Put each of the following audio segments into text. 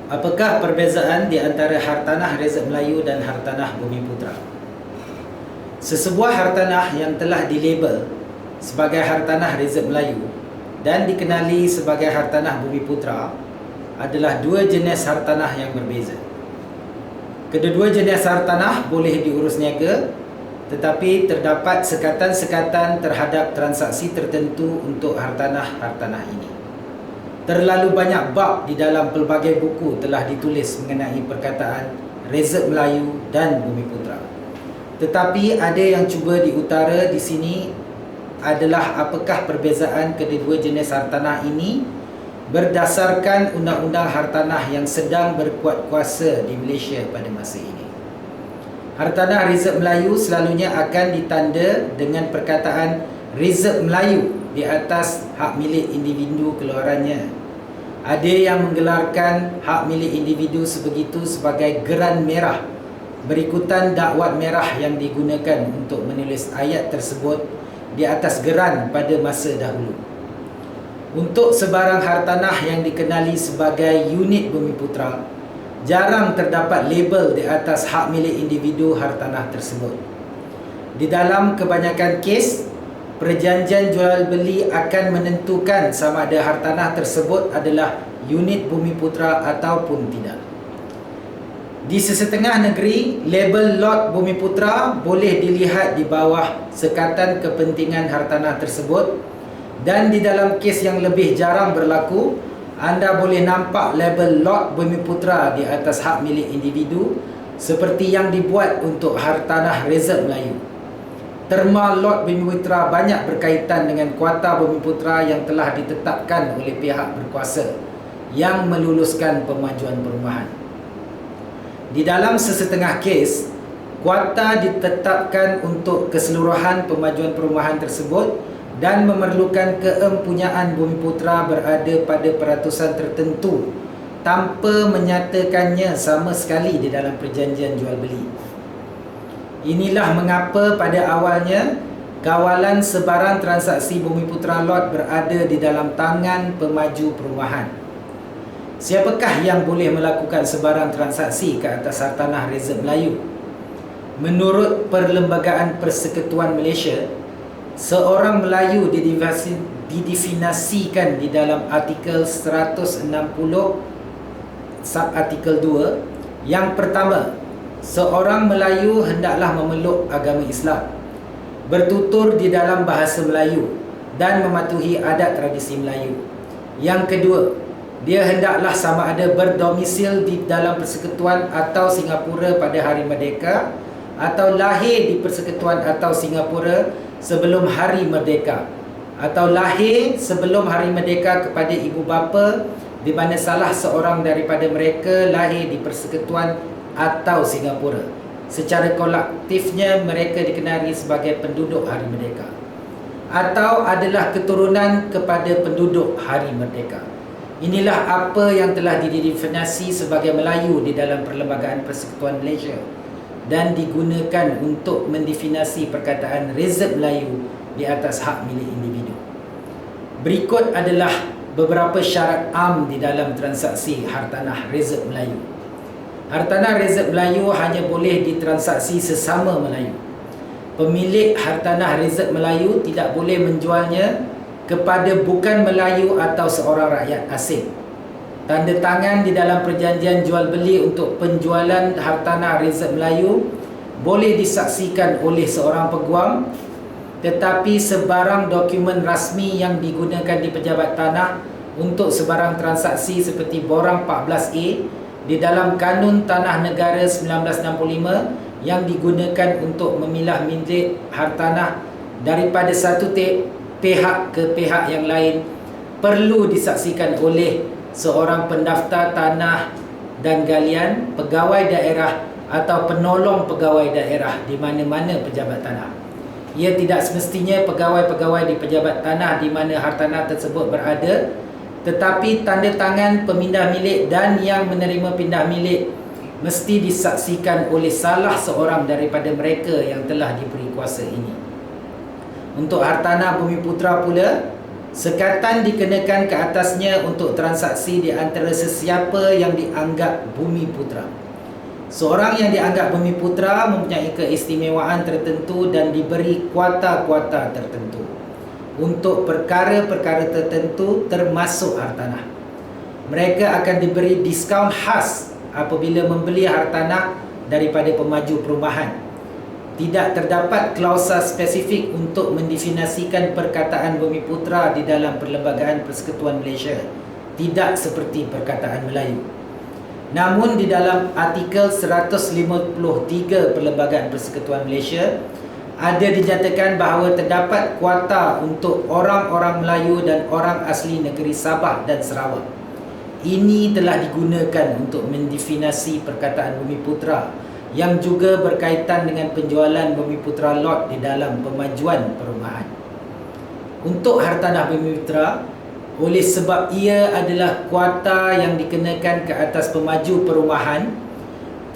Apakah perbezaan di antara hartanah Rezerv Melayu dan hartanah Bumiputera? Sesebuah hartanah yang telah dilabel sebagai hartanah Rezerv Melayu dan dikenali sebagai hartanah Bumiputera adalah dua jenis hartanah yang berbeza. Kedua-dua jenis hartanah boleh diurus niaga, tetapi terdapat sekatan-sekatan terhadap transaksi tertentu untuk hartanah-hartanah ini. Terlalu banyak bab di dalam pelbagai buku telah ditulis mengenai perkataan Rezerv Melayu dan Bumiputera. Tetapi ada yang cuba diutara di sini adalah apakah perbezaan kedua jenis hartanah ini berdasarkan undang-undang hartanah yang sedang berkuat kuasa di Malaysia pada masa ini. Hartanah Rezerv Melayu selalunya akan ditanda dengan perkataan Rezerv Melayu di atas hak milik individu keluarannya. Ada yang menggelarkan hak milik individu sebegitu sebagai geran merah berikutan dakwat merah yang digunakan untuk menulis ayat tersebut di atas geran pada masa dahulu. Untuk sebarang hartanah yang dikenali sebagai unit Bumiputera, jarang terdapat label di atas hak milik individu hartanah tersebut. Di dalam kebanyakan kes, perjanjian jual beli akan menentukan sama ada hartanah tersebut adalah unit Bumiputera ataupun tidak. Di sesetengah negeri, label lot Bumiputera boleh dilihat di bawah sekatan kepentingan hartanah tersebut, dan di dalam kes yang lebih jarang berlaku, anda boleh nampak label lot Bumiputera di atas hak milik individu seperti yang dibuat untuk hartanah Rezerv Melayu. Terma lot Bumiputera banyak berkaitan dengan kuota Bumiputera yang telah ditetapkan oleh pihak berkuasa yang meluluskan pemajuan perumahan. Di dalam sesetengah kes, kuota ditetapkan untuk keseluruhan pemajuan perumahan tersebut dan memerlukan keempunyaan Bumiputera berada pada peratusan tertentu tanpa menyatakannya sama sekali di dalam perjanjian jual beli. Inilah mengapa pada awalnya kawalan sebarang transaksi Bumiputera lot berada di dalam tangan pemaju perumahan. Siapakah yang boleh melakukan sebarang transaksi ke atas hartanah Rezerv Melayu? Menurut Perlembagaan Persekutuan Malaysia, seorang Melayu didefinisikan di dalam artikel 160 subartikel 2. Yang pertama, seorang Melayu hendaklah memeluk agama Islam, bertutur di dalam bahasa Melayu dan mematuhi adat tradisi Melayu. Yang kedua, dia hendaklah sama ada berdomisil di dalam Persekutuan atau Singapura pada hari merdeka atau lahir di Persekutuan atau Singapura sebelum hari merdeka, atau lahir sebelum hari merdeka kepada ibu bapa di mana salah seorang daripada mereka lahir di Persekutuan atau Singapura. Secara kolektifnya mereka dikenali sebagai penduduk hari merdeka, atau adalah keturunan kepada penduduk hari merdeka. Inilah apa yang telah didefinisi sebagai Melayu di dalam Perlembagaan Persekutuan Malaysia dan digunakan untuk mendefinisi perkataan Rezerv Melayu di atas hak milik individu. Berikut adalah beberapa syarat am di dalam transaksi hartanah Rezerv Melayu. Hartanah Rezerv Melayu hanya boleh ditransaksi sesama Melayu. Pemilik hartanah Rezerv Melayu tidak boleh menjualnya kepada bukan Melayu atau seorang rakyat asing. Tanda tangan di dalam perjanjian jual beli untuk penjualan hartanah Rezerv Melayu boleh disaksikan oleh seorang peguam, tetapi sebarang dokumen rasmi yang digunakan di pejabat tanah untuk sebarang transaksi seperti borang 14A di dalam Kanun Tanah Negara 1965 yang digunakan untuk memilah milik hartanah daripada satu pihak ke pihak yang lain perlu disaksikan oleh seorang pendaftar tanah dan galian, pegawai daerah atau penolong pegawai daerah di mana-mana pejabat tanah. Ia tidak semestinya pegawai-pegawai di pejabat tanah di mana hartanah tersebut berada, tetapi tanda tangan pemindah milik dan yang menerima pindah milik mesti disaksikan oleh salah seorang daripada mereka yang telah diberi kuasa ini. Untuk hartanah Bumiputera pula, Sekatan dikenakan ke atasnya untuk transaksi di antara sesiapa yang dianggap bumi putera. Seorang yang dianggap bumi putera mempunyai keistimewaan tertentu dan diberi kuota-kuota tertentu untuk perkara-perkara tertentu termasuk hartanah. Mereka akan diberi diskaun khas apabila membeli hartanah daripada pemaju perumahan. Tidak terdapat klausa spesifik untuk mendefinisikan perkataan bumi putera di dalam Perlembagaan Persekutuan Malaysia, tidak seperti perkataan Melayu. Namun di dalam artikel 153 Perlembagaan Persekutuan Malaysia ada dinyatakan bahawa terdapat kuota untuk orang-orang Melayu dan orang asli negeri Sabah dan Sarawak. Ini telah digunakan untuk mendefinisi perkataan bumi putera yang juga berkaitan dengan penjualan bumi putera lot di dalam pemajuan perumahan. Untuk hartanah bumi putera, oleh sebab ia adalah kuota yang dikenakan ke atas pemaju perumahan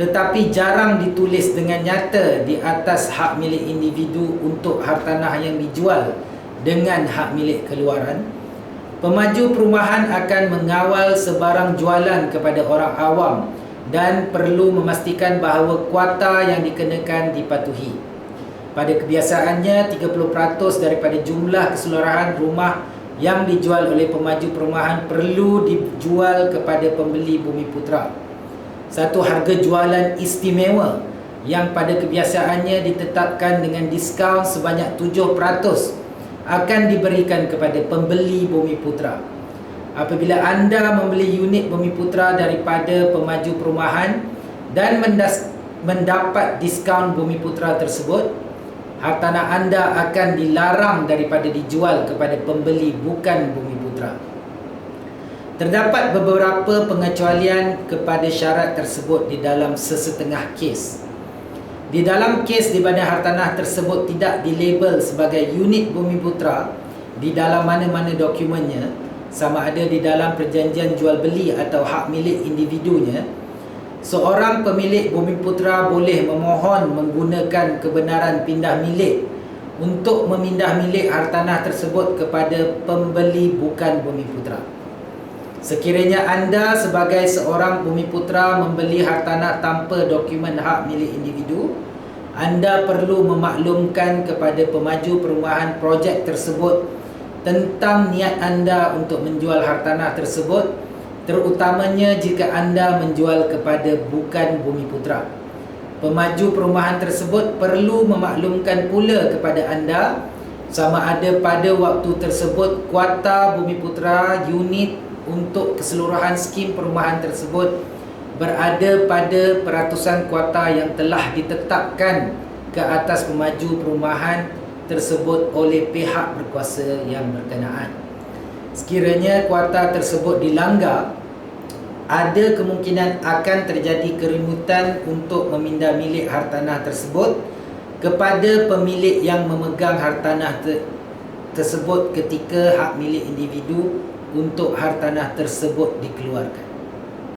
tetapi jarang ditulis dengan nyata di atas hak milik individu untuk hartanah yang dijual dengan hak milik keluaran, pemaju perumahan akan mengawal sebarang jualan kepada orang awam dan perlu memastikan bahawa kuota yang dikenakan dipatuhi. Pada kebiasaannya, 30% daripada jumlah keseluruhan rumah yang dijual oleh pemaju perumahan perlu dijual kepada pembeli bumi putera. Satu harga jualan istimewa yang pada kebiasaannya ditetapkan dengan diskaun sebanyak 7% akan diberikan kepada pembeli bumi putera. Apabila anda membeli unit bumi putera daripada pemaju perumahan dan mendapat diskaun bumi putera tersebut, hartanah anda akan dilarang daripada dijual kepada pembeli bukan bumi putera. Terdapat beberapa pengecualian kepada syarat tersebut di dalam sesetengah kes. Di dalam kes di mana hartanah tersebut tidak dilabel sebagai unit bumi putera di dalam mana-mana dokumennya, sama ada di dalam perjanjian jual beli atau hak milik individunya, seorang pemilik bumi putera boleh memohon menggunakan kebenaran pindah milik untuk memindah milik hartanah tersebut kepada pembeli bukan bumi putera. Sekiranya anda sebagai seorang bumi putera membeli hartanah tanpa dokumen hak milik individu, anda perlu memaklumkan kepada pemaju perumahan projek tersebut tentang niat anda untuk menjual hartanah tersebut, terutamanya jika anda menjual kepada bukan bumi putera. Pemaju perumahan tersebut perlu memaklumkan pula kepada anda sama ada pada waktu tersebut kuota bumi putera unit untuk keseluruhan skim perumahan tersebut berada pada peratusan kuota yang telah ditetapkan ke atas pemaju perumahan tersebut oleh pihak berkuasa yang berkenaan. Sekiranya kuota tersebut dilanggar, ada kemungkinan akan terjadi kerimutan untuk memindah milik hartanah tersebut kepada pemilik yang memegang hartanah tersebut ketika hak milik individu untuk hartanah tersebut dikeluarkan.